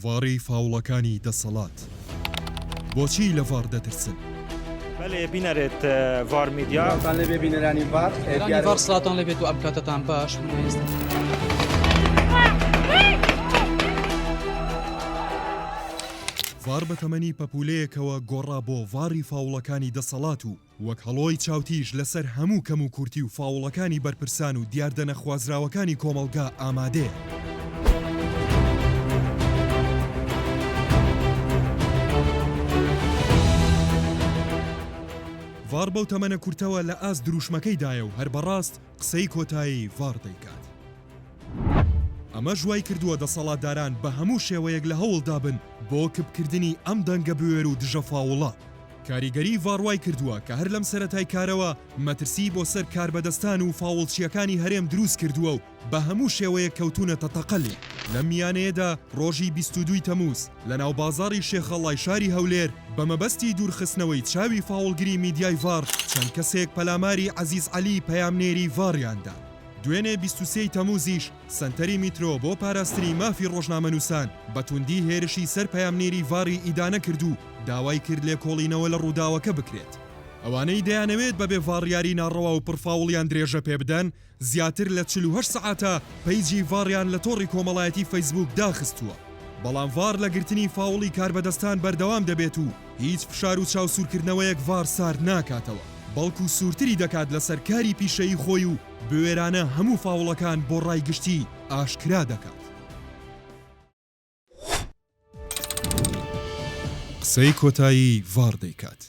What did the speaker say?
ڤاڕی فاوڵەکانی دەسەڵات بۆچی لە ڤار دەترسن؟ بەڵێ بینەرێت ڤار میدیا تان لێ ببینەرانی ڤار ڤار سڵاتان لەبێت و ئەم کاتتان باش ڤار بە تەمەنی پەپولەیەکەوە گۆڕا بۆ ڤاری فاوڵەکانی دەسەڵات و وەک هەڵۆی چاوتیش لەسەر هەموو کەم و کورتی و فاوڵەکانی بەرپرسان و دیاردەنە خوازراوەکانی کۆمەڵگا ئامادەیە. ڤار بەو تەمەنە کورتەوە لە ئاست دروشمەکەیدایە و هەر بەڕاست قسەی کۆتایی ڤار دەیکات. ئەمە ژوای کردووە دەسەڵاتداران بە هەموو شێوەیەک لە هەوڵدا بن بۆ کبکردنی ئەم دەنگە بوێر و دژە فاوڵە. کاریگەری ڤاڕوای کردووە کە هەر لەم سەرەتای کارەوە مەترسی بۆ سەر کاربەدەستان و فاوڵچیەکانی هەرێم دروست کردووە و بە هەموو شێوەیەک کەوتونەتە تەقەلێ. لەم میانەیەدا ڕۆژی 22 تەمووز لە ناو بازاڕی شێخەڵای شاری هەولێر بە مەبەستی دوورخستنەوەی چاوی فاوڵگری میدیای ڤار چەند کەسێک پەلاماری عەزیز عەلی پەیامنێری ڤاڕیاندا. دوێنێ 23 تەمووزیش سنتەری میترۆ بۆ پاراستنی مافی ڕۆژنامەنووسان بە توندی هێرشی سەر پەیامنێری ڤاری ئیدانە کرد و داوای کرد لێکۆڵینەوە لە ڕووداوەکە بکرێت. ئەوانەی دەیانەوێت بەبێ ڤاڕیاری ناڕەوا و پڕفاوڵیان درێژە پێ بدەن زیاتر لە 48 سەعاتە پەیجی ڤاڕیان لە تۆڕی کۆمەڵایەتی فەیسبوک داخستووە. بەڵام ڤار لە گرتنی فاوڵی کاربەدەستان بەردەوام دەبێت و هیچ فشار و چاوسورکردنەوەیەک ڤار سارد ناکاتەوە، بەڵکو سوورتری دەکات لەسەر کاری پیشەیی خۆی و بوێرانە هەموو فاوڵەکان بۆ ڕای گشتی ئاشکرا دەکات. قسەی کۆتایی ڤار دەیکات.